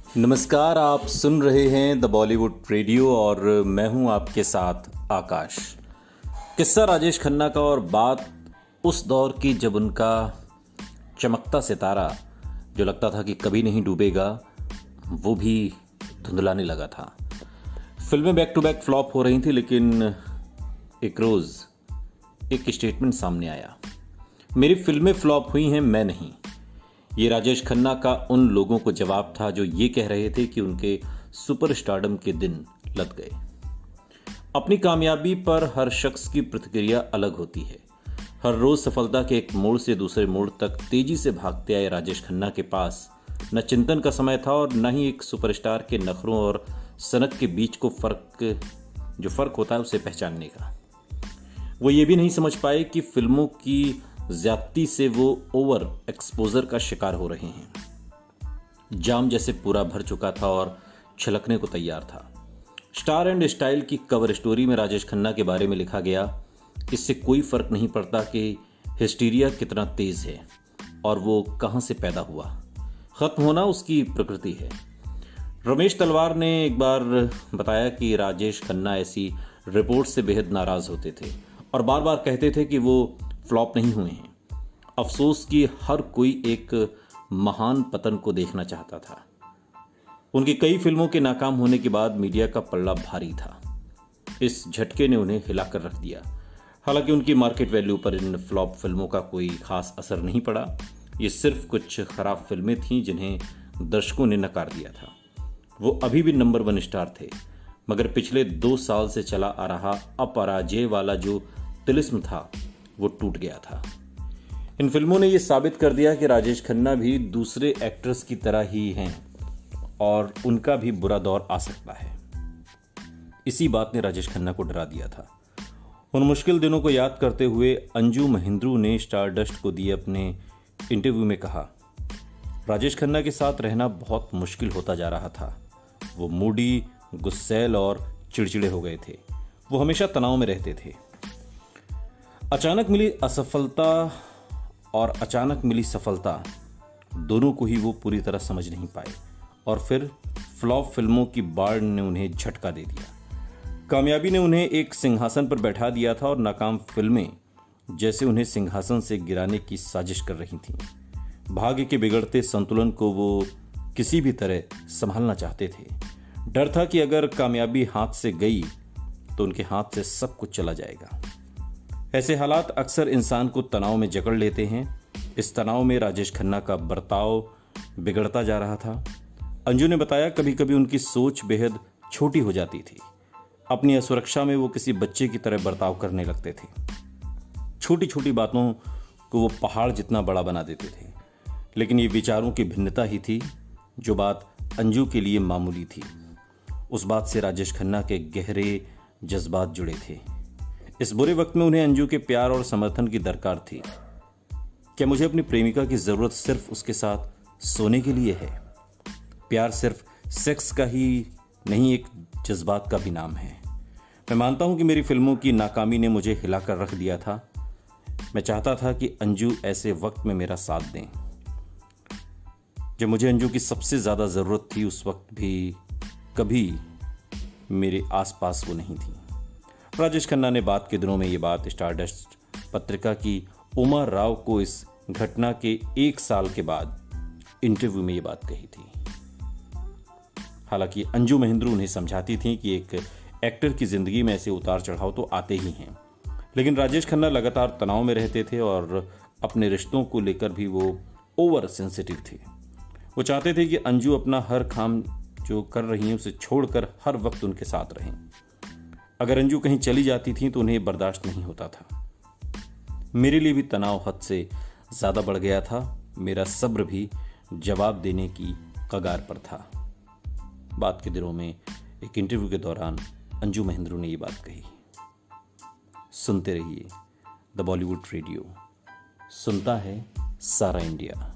नमस्कार, आप सुन रहे हैं द बॉलीवुड रेडियो और मैं हूं आपके साथ आकाश। किस्सा राजेश खन्ना का और बात उस दौर की जब उनका चमकता सितारा जो लगता था कि कभी नहीं डूबेगा, वो भी धुंधलाने लगा था। फिल्में बैक टू बैक फ्लॉप हो रही थी, लेकिन एक रोज एक स्टेटमेंट सामने आया, मेरी फिल्में फ्लॉप हुई हैं, मैं नहीं। ये राजेश खन्ना का उन लोगों को जवाब था जो ये कह रहे थे कि उनके सुपरस्टारडम के दिन लद गए। अपनी कामयाबी पर हर शख्स की प्रतिक्रिया अलग होती है। हर रोज सफलता के एक मोड़ से दूसरे मोड़ तक तेजी से भागते आए राजेश खन्ना के पास न चिंतन का समय था और न ही एक सुपरस्टार के नखरों और सनक के बीच को फर्क होता है उसे पहचानने का। वो ये भी नहीं समझ पाए कि फिल्मों की ज्यादती से वो ओवर एक्सपोजर का शिकार हो रहे हैं। जाम जैसे पूरा भर चुका था और छलकने को तैयार था। स्टार एंड स्टाइल की कवर स्टोरी में राजेश खन्ना के बारे में लिखा गया, इससे कोई फर्क नहीं पड़ता कि हिस्टीरिया कितना तेज है और वो कहां से पैदा हुआ, खत्म होना उसकी प्रकृति है। रमेश तलवार ने एक बार बताया कि राजेश खन्ना ऐसी रिपोर्ट से बेहद नाराज होते थे और बार बार कहते थे कि वो फ्लॉप नहीं हुए हैं। अफसोस कि हर कोई एक महान पतन को देखना चाहता था। उनकी कई फिल्मों के नाकाम होने के बाद मीडिया का पल्ला भारी था। इस झटके ने उन्हें हिलाकर रख दिया। हालांकि उनकी मार्केट वैल्यू पर इन फ्लॉप फिल्मों का कोई खास असर नहीं पड़ा। ये सिर्फ कुछ खराब फिल्में थीं जिन्हें दर्शकों ने नकार दिया था। वो अभी भी नंबर 1 स्टार थे, मगर पिछले 2 साल से चला आ रहा अपराजय वाला जो तिलिस्म था वो टूट गया था। इन फिल्मों ने यह साबित कर दिया कि राजेश खन्ना भी दूसरे एक्टर्स की तरह ही हैं और उनका भी बुरा दौर आ सकता है। इसी बात ने राजेश खन्ना को डरा दिया था। उन मुश्किल दिनों को याद करते हुए अंजू महिंद्रू ने स्टारडस्ट को दिए अपने इंटरव्यू में कहा, राजेश खन्ना के साथ रहना बहुत मुश्किल होता जा रहा था। वो मूडी, गुस्सैल और चिड़चिड़े हो गए थे। वो हमेशा तनाव में रहते थे। अचानक मिली असफलता और अचानक मिली सफलता दोनों को ही वो पूरी तरह समझ नहीं पाए और फिर फ्लॉप फिल्मों की बाढ़ ने उन्हें झटका दे दिया। कामयाबी ने उन्हें एक सिंहासन पर बैठा दिया था और नाकाम फिल्में जैसे उन्हें सिंहासन से गिराने की साजिश कर रही थीं। भाग्य के बिगड़ते संतुलन को वो किसी भी तरह संभालना चाहते थे। डर था कि अगर कामयाबी हाथ से गई तो उनके हाथ से सब कुछ चला जाएगा। ऐसे हालात अक्सर इंसान को तनाव में जकड़ लेते हैं। इस तनाव में राजेश खन्ना का बर्ताव बिगड़ता जा रहा था। अंजू ने बताया, कभी कभी उनकी सोच बेहद छोटी हो जाती थी। अपनी असुरक्षा में वो किसी बच्चे की तरह बर्ताव करने लगते थे। छोटी छोटी बातों को वो पहाड़ जितना बड़ा बना देते थे। लेकिन ये विचारों की भिन्नता ही थी जो बात अंजू के लिए मामूली थी। उस बात से राजेश खन्ना के गहरे जज्बात जुड़े थे। इस बुरे वक्त में उन्हें अंजू के प्यार और समर्थन की दरकार थी। क्या मुझे अपनी प्रेमिका की जरूरत सिर्फ उसके साथ सोने के लिए है? प्यार सिर्फ सेक्स का ही नहीं, एक जज्बात का भी नाम है। मैं मानता हूं कि मेरी फिल्मों की नाकामी ने मुझे हिलाकर रख दिया था। मैं चाहता था कि अंजू ऐसे वक्त में मेरा साथ दें। जब मुझे अंजू की सबसे ज्यादा जरूरत थी, उस वक्त भी कभी मेरे आसपास वो नहीं थी। राजेश खन्ना ने बाद के दिनों में ये बात स्टारडस्ट पत्रिका की उमा राव को इस घटना के 1 साल के बाद इंटरव्यू में ये बात कही थी। हालांकि अंजू महिंद्रू उन्हें समझाती थी कि एक एक्टर की जिंदगी में ऐसे उतार चढ़ाव तो आते ही हैं, लेकिन राजेश खन्ना लगातार तनाव में रहते थे और अपने रिश्तों को लेकर भी वो ओवर सेंसिटिव थे। वो चाहते थे कि अंजू अपना हर काम जो कर रही हैं उसे छोड़कर हर वक्त उनके साथ रहें। अगर अंजू कहीं चली जाती थी तो उन्हें बर्दाश्त नहीं होता था। मेरे लिए भी तनाव हद से ज्यादा बढ़ गया था। मेरा सब्र भी जवाब देने की कगार पर था। बाद के दिनों में एक इंटरव्यू के दौरान अंजू महिंद्रू ने ये बात कही। सुनते रहिए द बॉलीवुड रेडियो, सुनता है सारा इंडिया।